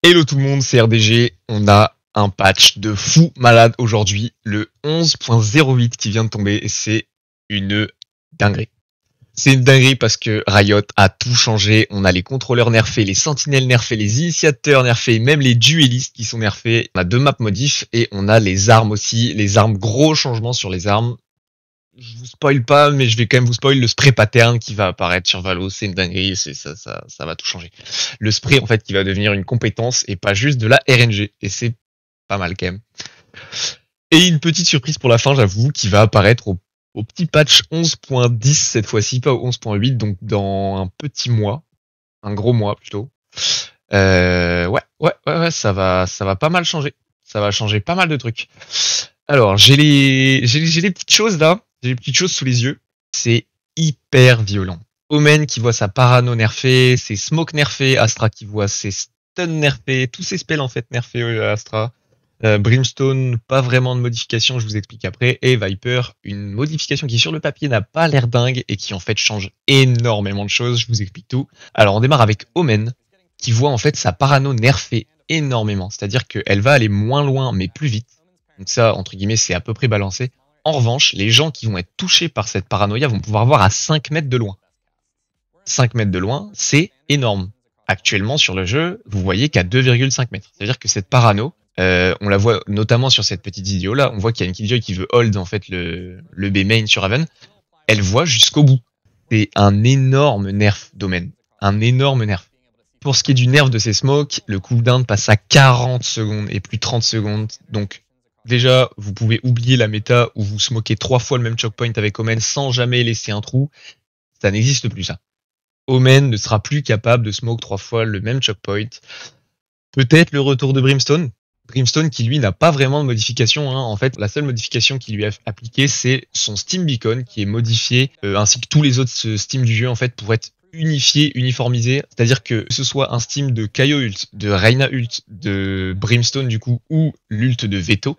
Hello tout le monde, c'est RDG. On a un patch de fou malade aujourd'hui, le 11.08 qui vient de tomber, et c'est une dinguerie. C'est une dinguerie parce que Riot a tout changé. On a les contrôleurs nerfés, les sentinelles nerfés, les initiateurs nerfés, même les duellistes qui sont nerfés. On a deux maps modifs et on a les armes aussi. Les armes, gros changements sur les armes. Je vous spoil pas, mais je vais quand même vous spoil le spray pattern qui va apparaître sur Valo. C'est une dinguerie, ça va tout changer. Le spray, en fait, qui va devenir une compétence et pas juste de la RNG. Et c'est pas mal quand même. Et une petite surprise pour la fin, j'avoue, qui va apparaître au petit patch 11.10 cette fois-ci, pas au 11.8, donc dans un petit mois. Un gros mois plutôt. Ouais, ça va pas mal changer. Ça va changer pas mal de trucs. Alors, j'ai les petites choses là. J'ai les petites choses sous les yeux. C'est hyper violent. Omen qui voit sa parano nerfée, ses smoke nerfés, Astra qui voit ses stun nerfés, tous ses spells en fait nerfés Astra. Brimstone, pas vraiment de modification, je vous explique après. Et Viper, une modification qui sur le papier n'a pas l'air dingue et qui en fait change énormément de choses, je vous explique tout. Alors on démarre avec Omen, qui voit en fait sa parano nerfée énormément. C'est-à-dire qu'elle va aller moins loin mais plus vite. Donc ça, entre guillemets, c'est à peu près balancé. En revanche, les gens qui vont être touchés par cette paranoïa vont pouvoir voir à 5 mètres de loin. 5 mètres de loin, c'est énorme. Actuellement, sur le jeu, vous voyez qu'à 2,5 mètres. C'est-à-dire que cette parano, on la voit notamment sur cette petite vidéo là, on voit qu'il y a une Killjoy qui veut hold en fait le B main sur Haven. Elle voit jusqu'au bout. C'est un énorme nerf domaine. Un énorme nerf. Pour ce qui est du nerf de ces smokes, le cooldown passe à 40 secondes et plus 30 secondes. Donc déjà, vous pouvez oublier la méta où vous smokez 3 fois le même choke point avec Omen sans jamais laisser un trou. Ça n'existe plus ça. Omen ne sera plus capable de smoke 3 fois le même choke point. Peut-être le retour de Brimstone. Brimstone qui lui n'a pas vraiment de modification. Hein. En fait, la seule modification qui lui est appliquée, c'est son Steam Beacon qui est modifié, ainsi que tous les autres Steam du jeu en fait pour être unifié, uniformisé. C'est-à-dire que ce soit un Steam de Kaio ult, de Reyna ult, de Brimstone du coup, ou l'ult de Veto,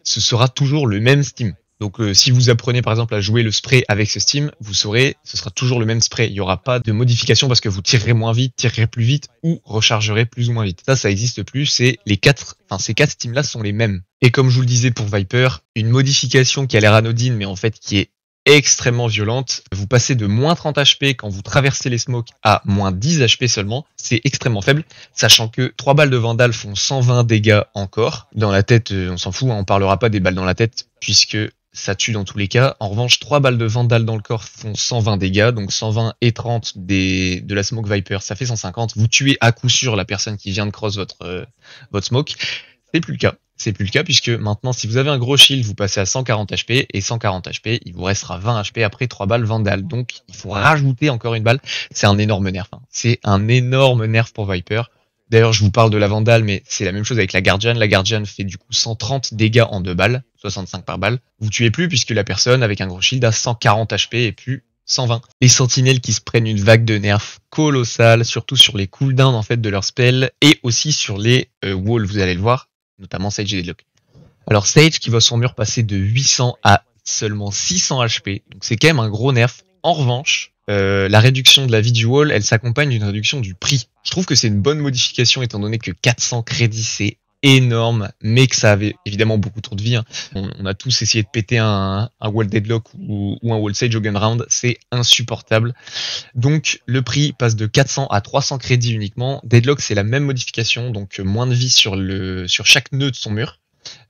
ce sera toujours le même Steam. Donc si vous apprenez par exemple à jouer le spray avec ce Steam, vous saurez, ce sera toujours le même spray. Il n'y aura pas de modification parce que vous tirerez moins vite, tirerez plus vite ou rechargerez plus ou moins vite. Ça existe plus. C'est ces quatre Steams là sont les mêmes. Et comme je vous le disais pour Viper, une modification qui a l'air anodine mais en fait qui est extrêmement violente. Vous passez de moins 30 HP quand vous traversez les smokes à moins 10 HP seulement. C'est extrêmement faible, sachant que 3 balles de Vandal font 120 dégâts encore. Dans la tête, on s'en fout, hein, on parlera pas des balles dans la tête, puisque ça tue dans tous les cas. En revanche, 3 balles de Vandal dans le corps font 120 dégâts, donc 120 et 30 de la Smoke Viper, ça fait 150. Vous tuez à coup sûr la personne qui vient de cross votre smoke. C'est plus le cas. C'est plus le cas puisque maintenant, si vous avez un gros shield, vous passez à 140 HP et 140 HP, il vous restera 20 HP après 3 balles Vandal. Donc, il faut rajouter encore une balle. C'est un énorme nerf. Hein. C'est un énorme nerf pour Viper. D'ailleurs, je vous parle de la Vandal, mais c'est la même chose avec la Guardian. La Guardian fait du coup 130 dégâts en 2 balles, 65 par balle. Vous tuez plus puisque la personne avec un gros shield a 140 HP et plus 120. Les sentinelles qui se prennent une vague de nerfs colossale, surtout sur les cooldowns en fait de leur spell et aussi sur les walls, vous allez le voir, notamment Sage et Deadlock. Alors Sage qui voit son mur passer de 800 à seulement 600 HP, donc c'est quand même un gros nerf. En revanche, la réduction de la vie du wall, elle s'accompagne d'une réduction du prix. Je trouve que c'est une bonne modification étant donné que 400 crédits c'est énorme, mais que ça avait évidemment beaucoup trop de vie. Hein. On a tous essayé de péter un wall deadlock ou un wall sage au gun round, c'est insupportable. Donc le prix passe de 400 à 300 crédits uniquement. Deadlock c'est la même modification, donc moins de vie sur chaque nœud de son mur.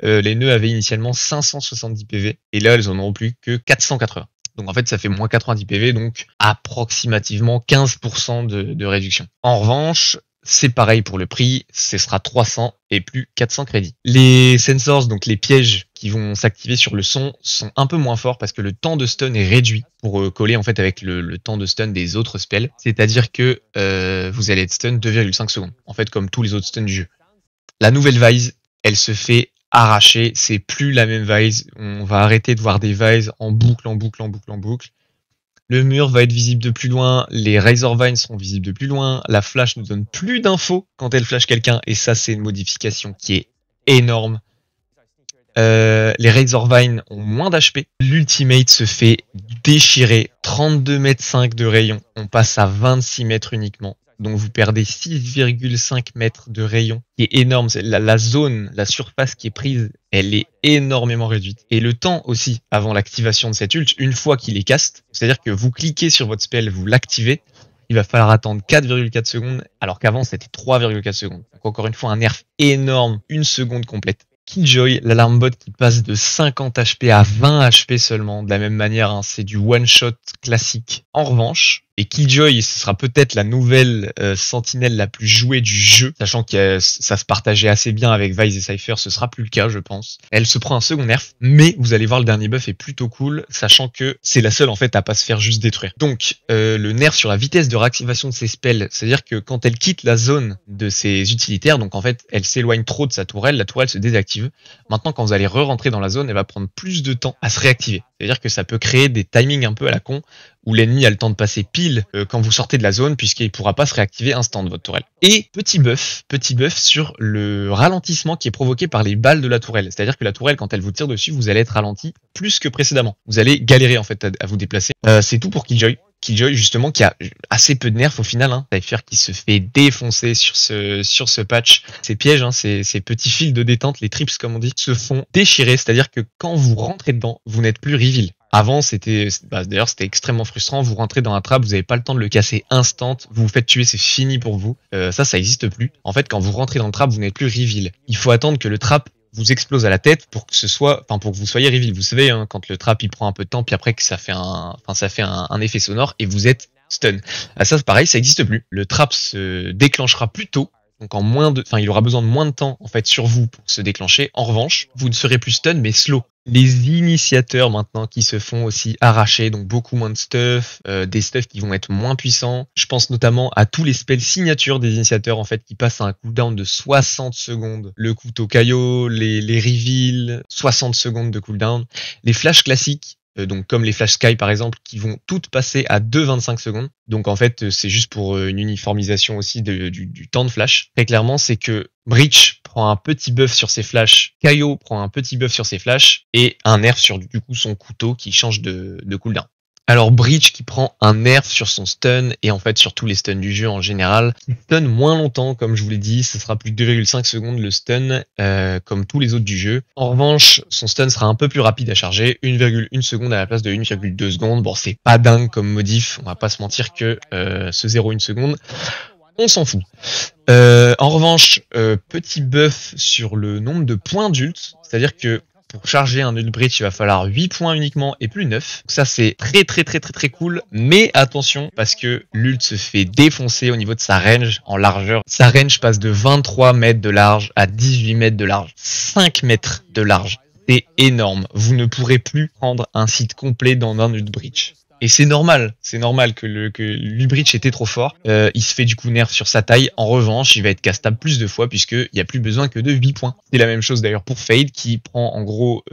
Les nœuds avaient initialement 570 PV et là elles en auront plus que 480. Donc en fait ça fait moins 90 PV, donc approximativement 15% de réduction. En revanche, c'est pareil pour le prix, ce sera 300 et plus 400 crédits. Les sensors, donc les pièges qui vont s'activer sur le son, sont un peu moins forts parce que le temps de stun est réduit pour coller en fait avec le temps de stun des autres spells. C'est-à-dire que vous allez être stun 2,5 secondes, en fait comme tous les autres stuns du jeu. La nouvelle Vise, elle se fait arracher, c'est plus la même Vise. On va arrêter de voir des Vises en boucle, en boucle, en boucle, en boucle. Le mur va être visible de plus loin, les Razor Vines seront visibles de plus loin, la flash nous donne plus d'infos quand elle flash quelqu'un, et ça c'est une modification qui est énorme. Les Razor Vines ont moins d'HP, l'ultimate se fait déchirer, 32 mètres 5 de rayon, on passe à 26 mètres uniquement. donc vous perdez 6,5 mètres de rayon, qui est énorme. La zone, la surface qui est prise, elle est énormément réduite. Et le temps aussi, avant l'activation de cet ult, une fois qu'il est cast, c'est-à-dire que vous cliquez sur votre spell, vous l'activez, il va falloir attendre 4,4 secondes, alors qu'avant c'était 3,4 secondes. Donc encore une fois, un nerf énorme, une seconde complète. Killjoy, l'alarme bot qui passe de 50 HP à 20 HP seulement, de la même manière, hein, c'est du one-shot classique. En revanche, et Killjoy, ce sera peut-être la nouvelle sentinelle la plus jouée du jeu, sachant que ça se partageait assez bien avec Vyze et Cypher, ce sera plus le cas, je pense. Elle se prend un second nerf, mais vous allez voir, le dernier buff est plutôt cool, sachant que c'est la seule en fait à pas se faire juste détruire. Donc, le nerf sur la vitesse de réactivation de ses spells, c'est-à-dire que quand elle quitte la zone de ses utilitaires, donc en fait, elle s'éloigne trop de sa tourelle, la tourelle se désactive. Maintenant, quand vous allez re-rentrer dans la zone, elle va prendre plus de temps à se réactiver. C'est-à-dire que ça peut créer des timings un peu à la con, où l'ennemi a le temps de passer pile quand vous sortez de la zone, puisqu'il pourra pas se réactiver instant de votre tourelle. Et petit buff sur le ralentissement qui est provoqué par les balles de la tourelle. C'est-à-dire que la tourelle, quand elle vous tire dessus, vous allez être ralenti plus que précédemment. Vous allez galérer en fait à vous déplacer. C'est tout pour Killjoy. Killjoy justement qui a assez peu de nerfs au final, hein. Cypher qui se fait défoncer sur ce patch. Ces pièges, hein, ces petits fils de détente, les trips comme on dit, se font déchirer. C'est-à-dire que quand vous rentrez dedans, vous n'êtes plus reveal. Avant, d'ailleurs, c'était extrêmement frustrant. Vous rentrez dans un trap, vous n'avez pas le temps de le casser instant. Vous vous faites tuer, c'est fini pour vous. Ça existe plus. En fait, quand vous rentrez dans le trap, vous n'êtes plus reveal. Il faut attendre que le trap vous explose à la tête pour que vous soyez reveal. Vous savez, hein, quand le trap il prend un peu de temps, puis après que ça fait un effet sonore et vous êtes stun. Ça, c'est pareil, ça existe plus. Le trap se déclenchera plus tôt. Donc il aura besoin de moins de temps en fait sur vous pour se déclencher. En revanche, vous ne serez plus stun mais slow. Les initiateurs maintenant qui se font aussi arracher, donc beaucoup moins de stuff, des stuffs qui vont être moins puissants. Je pense notamment à tous les spells signatures des initiateurs en fait qui passent à un cooldown de 60 secondes. Le couteau Kaio, les reveals, 60 secondes de cooldown. Les flashs classiques, donc comme les Flash Sky par exemple, qui vont toutes passer à 2,25 secondes. Donc en fait, c'est juste pour une uniformisation aussi du temps de flash. Très clairement, c'est que Breach prend un petit buff sur ses flashs, Kaio prend un petit buff sur ses flashs, et un nerf sur du coup son couteau qui change de cooldown. Alors Breach qui prend un nerf sur son stun et en fait sur tous les stuns du jeu en général, qui stun moins longtemps comme je vous l'ai dit, ce sera plus de 2,5 secondes le stun comme tous les autres du jeu. En revanche, son stun sera un peu plus rapide à charger, 1,1 seconde à la place de 1,2 secondes. Bon, c'est pas dingue comme modif, on va pas se mentir que ce 0,1 seconde, on s'en fout. En revanche, petit buff sur le nombre de points d'ult, c'est-à-dire que pour charger un ult breach, il va falloir 8 points uniquement et plus 9. Donc ça, c'est très cool. Mais attention, parce que l'ult se fait défoncer au niveau de sa range en largeur. Sa range passe de 23 mètres de large à 18 mètres de large. 5 mètres de large. C'est énorme. Vous ne pourrez plus prendre un site complet dans un ult breach. Et c'est normal que l'ult breach était trop fort. Il se fait du coup nerf sur sa taille. En revanche, il va être castable plus de fois puisqu'il n'y a plus besoin que de 8 points. C'est la même chose d'ailleurs pour Fade qui prend en gros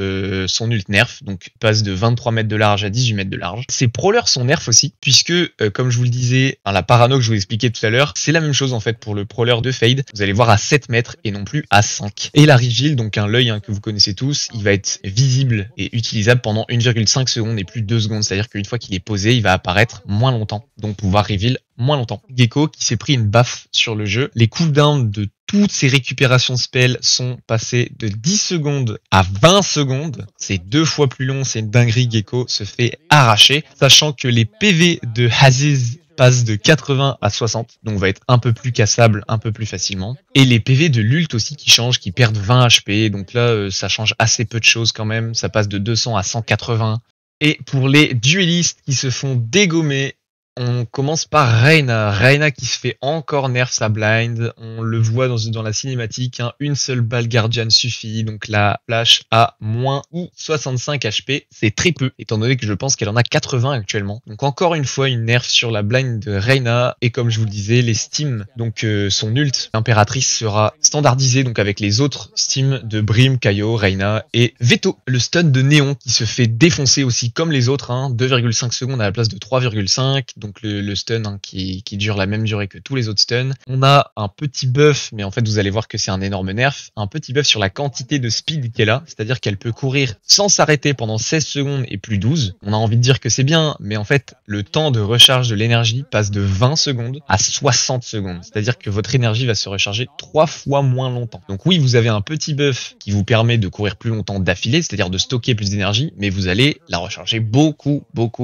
son ult nerf, donc passe de 23 mètres de large à 18 mètres de large. Ses prowlers sont nerf aussi puisque comme je vous le disais, la parano que je vous expliquais tout à l'heure, c'est la même chose en fait pour le prowler de Fade. Vous allez voir à 7 mètres et non plus à 5. Et la reveal, donc l'œil que vous connaissez tous, il va être visible et utilisable pendant 1,5 secondes et plus de 2 secondes. C'est-à-dire qu'une fois qu'il est posé, il va apparaître moins longtemps, donc pouvoir reveal moins longtemps. Gecko qui s'est pris une baffe sur le jeu. Les cooldowns de toutes ses récupérations spell sont passés de 10 secondes à 20 secondes. C'est 2 fois plus long, c'est une dinguerie. Gecko se fait arracher, sachant que les PV de Aziz passe de 80 à 60, donc va être un peu plus cassable, un peu plus facilement. Et les PV de l'ult aussi qui changent, qui perdent 20 HP, donc là ça change assez peu de choses quand même, ça passe de 200 à 180. Et pour les duellistes qui se font dégommer, on commence par Reyna. Reyna qui se fait encore nerf sa blind. On le voit dans la cinématique. Une seule balle Guardian suffit. Donc la flash a moins ou 65 HP. C'est très peu, étant donné que je pense qu'elle en a 80 actuellement. Donc encore une fois, une nerf sur la blind de Reyna. Et comme je vous le disais, les steams, donc son ult, l'impératrice sera standardisée donc avec les autres steams de Brim, Kaio, Reyna et Veto. Le stun de Néon qui se fait défoncer aussi comme les autres. 2,5 secondes à la place de 3,5. donc le stun hein, qui dure la même durée que tous les autres stuns. On a un petit buff, mais en fait vous allez voir que c'est un énorme nerf, un petit buff sur la quantité de speed qu'elle a, c'est-à-dire qu'elle peut courir sans s'arrêter pendant 16 secondes et plus 12. On a envie de dire que c'est bien, mais en fait le temps de recharge de l'énergie passe de 20 secondes à 60 secondes, c'est-à-dire que votre énergie va se recharger 3 fois moins longtemps. Donc oui, vous avez un petit buff qui vous permet de courir plus longtemps d'affilée, c'est-à-dire de stocker plus d'énergie, mais vous allez la recharger beaucoup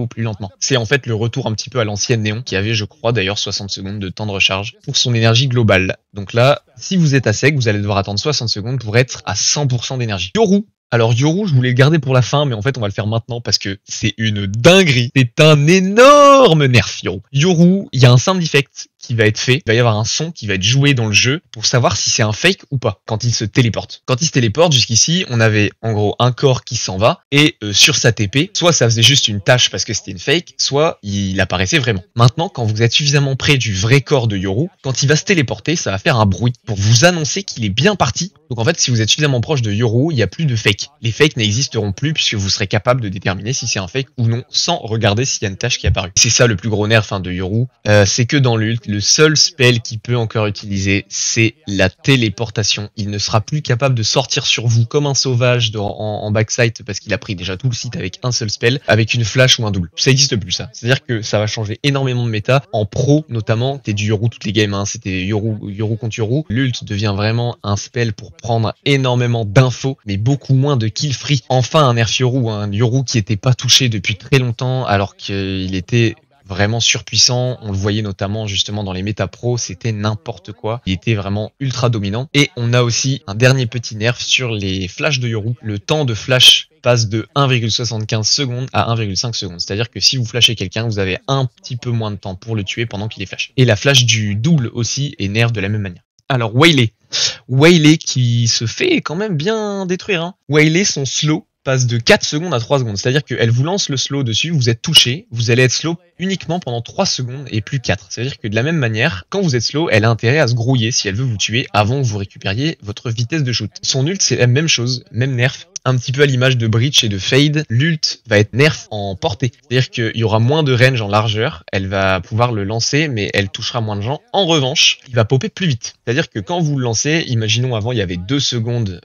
plus lentement. C'est en fait le retour un petit peu à l'ancienne Néon, qui avait je crois d'ailleurs 60 secondes de temps de recharge pour son énergie globale. Donc là, si vous êtes à sec, vous allez devoir attendre 60 secondes pour être à 100% d'énergie. Yoru. Alors Yoru, je voulais le garder pour la fin, mais en fait on va le faire maintenant parce que c'est une dinguerie. C'est un énorme nerf Yoru. Yoru, il y a un sound effect qui va être fait. Il va y avoir un son qui va être joué dans le jeu pour savoir si c'est un fake ou pas quand il se téléporte. Quand il se téléporte, jusqu'ici, on avait en gros un corps qui s'en va et sur sa TP, soit ça faisait juste une tâche parce que c'était une fake, soit il apparaissait vraiment. Maintenant, quand vous êtes suffisamment près du vrai corps de Yoru, quand il va se téléporter, ça va faire un bruit pour vous annoncer qu'il est bien parti. Donc en fait, si vous êtes suffisamment proche de Yoru, il n'y a plus de fake. Les fakes n'existeront plus puisque vous serez capable de déterminer si c'est un fake ou non sans regarder s'il y a une tâche qui est apparue. C'est ça le plus gros nerf de Yoru, c'est que dans l'ult, le seul spell qu'il peut encore utiliser, c'est la téléportation. Il ne sera plus capable de sortir sur vous comme un sauvage en backside parce qu'il a pris déjà tout le site avec un seul spell, avec une flash ou un double. Ça n'existe plus ça. C'est-à-dire que ça va changer énormément de méta. En pro notamment, c'était du Yoru toutes les games, hein. C'était Yoru contre Yoru. L'ult devient vraiment un spell pour prendre énormément d'infos, mais beaucoup moins de kill free. Enfin un nerf Yoru, un Yoru qui était pas touché depuis très longtemps alors qu'il était vraiment surpuissant, on le voyait notamment justement dans les méta pro, c'était n'importe quoi, il était vraiment ultra dominant. Et on a aussi un dernier petit nerf sur les flashs de Yoru, le temps de flash passe de 1,75 secondes à 1,5 secondes, c'est-à-dire que si vous flashez quelqu'un, vous avez un petit peu moins de temps pour le tuer pendant qu'il est flash. Et la flash du double aussi est nerf de la même manière. Alors Waylay qui se fait quand même bien détruire, hein. Waylay, son slow passe de 4 secondes à 3 secondes. C'est-à-dire qu'elle vous lance le slow dessus, vous êtes touché, vous allez être slow uniquement pendant 3 secondes et plus 4. C'est-à-dire que de la même manière, quand vous êtes slow, elle a intérêt à se grouiller si elle veut vous tuer avant que vous récupériez votre vitesse de shoot. Son ult, c'est la même chose, même nerf. Un petit peu à l'image de Breach et de Fade, l'ult va être nerf en portée. C'est-à-dire qu'il y aura moins de range en largeur, elle va pouvoir le lancer, mais elle touchera moins de gens. En revanche, il va popper plus vite. C'est-à-dire que quand vous le lancez, imaginons avant, il y avait 2 secondes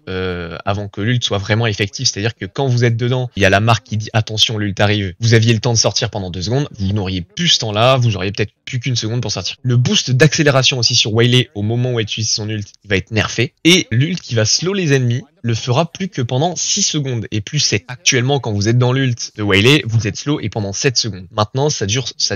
avant que l'ult soit vraiment effectif. C'est-à-dire que quand vous êtes dedans, il y a la marque qui dit attention, l'ult arrive. Vous aviez le temps de sortir pendant 2 secondes, vous n'auriez plus ce temps-là, vous auriez peut-être plus qu'une seconde pour sortir. Le boost d'accélération aussi sur Waylay au moment où elle utilise son ult, il va être nerfé. Et l'ult qui va slow les ennemis le fera plus que pendant 6 secondes et plus 7. Actuellement, quand vous êtes dans l'ult de Waylay, vous êtes slow et pendant 7 secondes. Maintenant, ça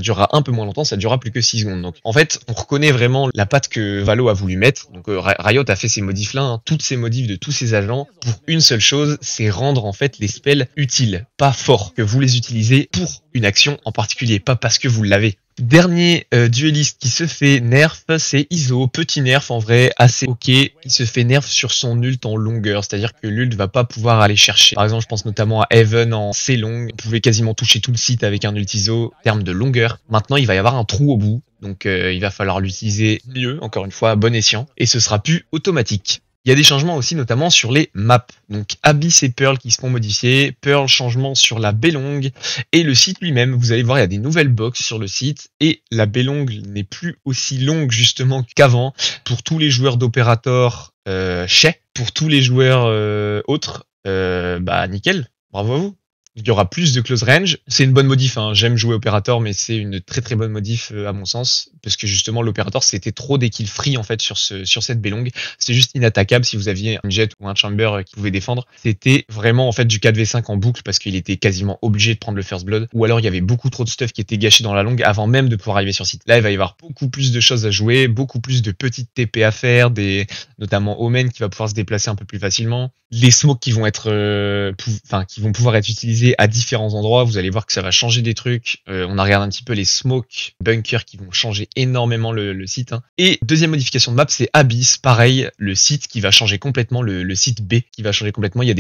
durera un peu moins longtemps, ça durera plus que 6 secondes. Donc, en fait, on reconnaît vraiment la patte que Valo a voulu mettre. Donc, Riot a fait ces modifs-là, hein, toutes ces modifs de tous ses agents pour une seule chose, c'est rendre en fait les spells utiles, pas forts, que vous les utilisez pour une action en particulier, pas parce que vous l'avez. Dernier dueliste qui se fait nerf, c'est Iso, petit nerf en vrai, assez ok, il se fait nerf sur son ult en longueur, c'est-à-dire que l'ult va pas pouvoir aller chercher. Par exemple, je pense notamment à Heaven en C long, vous pouvez quasiment toucher tout le site avec un ult Iso, en termes de longueur. Maintenant, il va y avoir un trou au bout, donc il va falloir l'utiliser mieux, encore une fois, à bon escient, et ce sera plus automatique. Il y a des changements aussi notamment sur les maps. Donc Abyss et Pearl qui seront modifiés. Pearl, changement sur la Belong. Et le site lui-même, vous allez voir, il y a des nouvelles box sur le site. Et la Belong n'est plus aussi longue justement qu'avant. Pour tous les joueurs d'Operator, chez. Pour tous les joueurs autres, nickel. Bravo à vous. Il y aura plus de close range. C'est une bonne modif, hein. J'aime jouer Operator, mais c'est une très bonne modif à mon sens. Parce que justement, l'Operator, c'était trop des kills free en fait sur cette Belong. C'est juste inattaquable si vous aviez un jet ou un chamber qui pouvait défendre. C'était vraiment en fait du 4v5 en boucle parce qu'il était quasiment obligé de prendre le first blood. Ou alors il y avait beaucoup trop de stuff qui était gâché dans la longue avant même de pouvoir arriver sur site. Là, il va y avoir beaucoup plus de choses à jouer, beaucoup plus de petites TP à faire, notamment Omen qui va pouvoir se déplacer un peu plus facilement. Les smokes qui vont être, qui vont pouvoir être utilisés à différents endroits, vous allez voir que ça va changer des trucs. On a regardé un petit peu les smoke bunkers qui vont changer énormément le site, hein. Et deuxième modification de map, c'est Abyss, pareil, le site qui va changer complètement, le site B qui va changer complètement. Il y a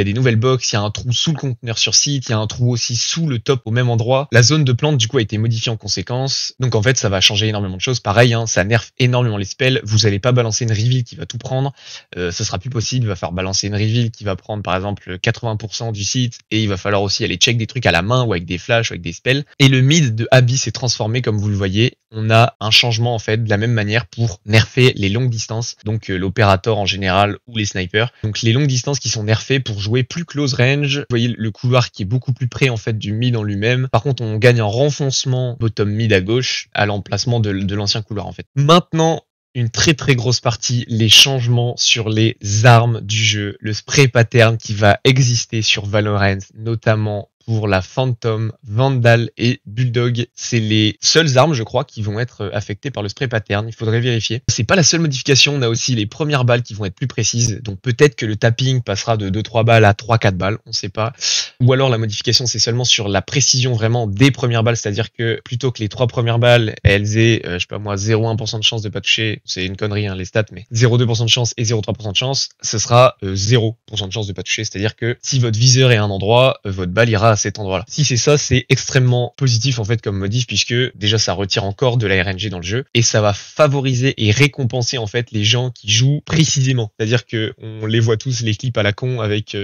des nouvelles box, il y a un trou sous le conteneur sur site, il y a un trou aussi sous le top au même endroit. La zone de plante du coup a été modifiée en conséquence. Donc en fait, ça va changer énormément de choses. Pareil, hein, ça nerf énormément les spells. Vous allez pas balancer une reveal qui va tout prendre. Ça sera plus possible. Il va falloir balancer une reveal qui va prendre par exemple 80% du site et il va falloir aussi aller check des trucs à la main ou avec des flashs ou avec des spells. Et le mid de Abby s'est transformé comme vous le voyez. On a un changement en fait de la même manière pour nerfer les longues distances, donc l'opérateur en général ou les snipers. Donc les longues distances qui sont nerfées pour jouer plus close range. Vous voyez le couloir qui est beaucoup plus près en fait du mid en lui-même. Par contre on gagne en renfoncement bottom mid à gauche à l'emplacement de l'ancien couloir en fait. Maintenant une très très grosse partie, les changements sur les armes du jeu, le spray pattern qui va exister sur Valorant, notamment pour la Phantom, Vandal et Bulldog. C'est les seules armes, je crois, qui vont être affectées par le spray pattern. Il faudrait vérifier. C'est pas la seule modification. On a aussi les premières balles qui vont être plus précises. Donc peut-être que le tapping passera de 2-3 balles à 3-4 balles. On sait pas. Ou alors la modification, c'est seulement sur la précision vraiment des premières balles. C'est-à-dire que plutôt que les 3 premières balles, elles aient, je sais pas moi, 0,1% de chance de pas toucher. C'est une connerie, hein, les stats, mais 0,2% de chance et 0,3% de chance, ce sera 0% de chance de pas toucher. C'est-à-dire que si votre viseur est à un endroit, votre balle ira à cet endroit-là. Si c'est ça, c'est extrêmement positif en fait comme modif puisque déjà ça retire encore de la RNG dans le jeu et ça va favoriser et récompenser en fait les gens qui jouent précisément. C'est-à-dire que on les voit tous les clips à la con avec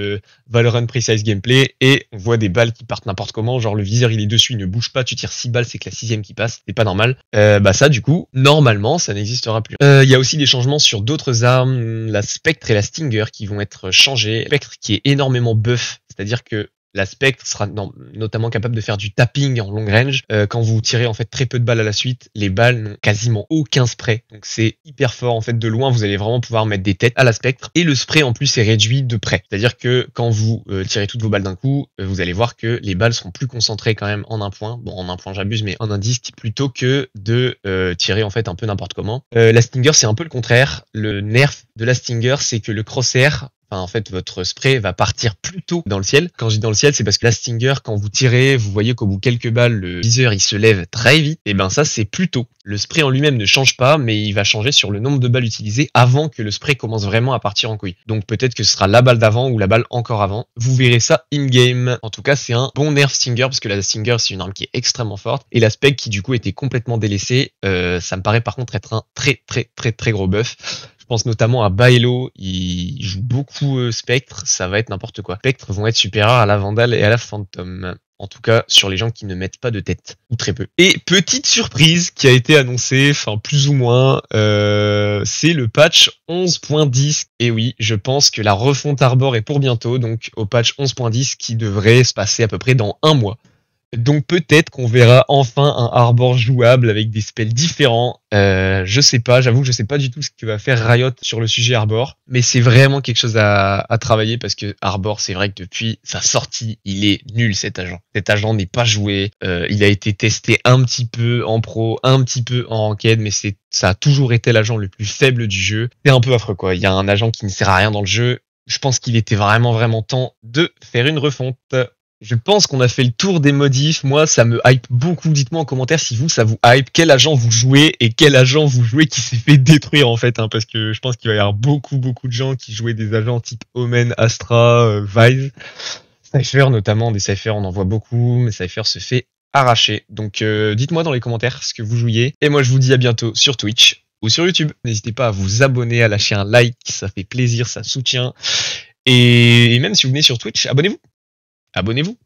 Valorant Precise Gameplay et on voit des balles qui partent n'importe comment, genre le viseur il est dessus, il ne bouge pas, tu tires 6 balles, c'est que la 6ème qui passe, c'est pas normal. Bah ça du coup, normalement ça n'existera plus. Il y a aussi des changements sur d'autres armes, la Spectre et la Stinger qui vont être changées. Spectre qui est énormément buff, c'est-à-dire que la Spectre sera notamment capable de faire du tapping en long range. Quand vous tirez en fait très peu de balles à la suite, les balles n'ont quasiment aucun spray. Donc c'est hyper fort en fait de loin, vous allez vraiment pouvoir mettre des têtes à la Spectre. Et le spray en plus est réduit de près. C'est-à-dire que quand vous tirez toutes vos balles d'un coup, vous allez voir que les balles seront plus concentrées quand même en un point. Bon, en un point j'abuse, mais en un disque plutôt que de tirer en fait un peu n'importe comment. La Stinger c'est un peu le contraire. Le nerf de la Stinger c'est que le crosshair, enfin, en fait, votre spray va partir plus tôt dans le ciel. Quand je dis dans le ciel, c'est parce que la Stinger, quand vous tirez, vous voyez qu'au bout de quelques balles, le viseur, il se lève très vite. Et ben, ça, c'est plus tôt. Le spray en lui-même ne change pas, mais il va changer sur le nombre de balles utilisées avant que le spray commence vraiment à partir en couille. Donc, peut-être que ce sera la balle d'avant ou la balle encore avant. Vous verrez ça in-game. En tout cas, c'est un bon nerf Stinger, parce que la Stinger, c'est une arme qui est extrêmement forte. Et la Spec, qui du coup était complètement délaissée, ça me paraît par contre être un très gros buff. Je pense notamment à Baello, il joue beaucoup Spectre, ça va être n'importe quoi. Spectre vont être supérieurs à la Vandal et à la Phantom. En tout cas, sur les gens qui ne mettent pas de tête, ou très peu. Et petite surprise qui a été annoncée, enfin plus ou moins, c'est le patch 11.10. Et oui, je pense que la refonte Arbor est pour bientôt, donc au patch 11.10 qui devrait se passer à peu près dans un mois. Donc peut-être qu'on verra enfin un Arbor jouable avec des spells différents. Je sais pas, j'avoue que je sais pas du tout ce que va faire Riot sur le sujet Arbor, mais c'est vraiment quelque chose à travailler parce que Arbor, c'est vrai que depuis sa sortie, il est nul cet agent. Cet agent n'est pas joué. Il a été testé un petit peu en pro, un petit peu en ranked, mais ça a toujours été l'agent le plus faible du jeu. C'est un peu affreux quoi. Il y a un agent qui ne sert à rien dans le jeu. Je pense qu'il était vraiment temps de faire une refonte. Je pense qu'on a fait le tour des modifs. Moi, ça me hype beaucoup. Dites-moi en commentaire si ça vous hype. Quel agent vous jouez et quel agent vous jouez qui s'est fait détruire en fait, hein, parce que je pense qu'il va y avoir beaucoup de gens qui jouaient des agents type Omen, Astra, Vice, Cypher notamment. Des Cypher, on en voit beaucoup, mais Cypher se fait arracher. Donc, dites-moi dans les commentaires ce que vous jouiez. Et moi, je vous dis à bientôt sur Twitch ou sur YouTube. N'hésitez pas à vous abonner, à lâcher un like, ça fait plaisir, ça soutient. Et même si vous venez sur Twitch, abonnez-vous. Abonnez-vous.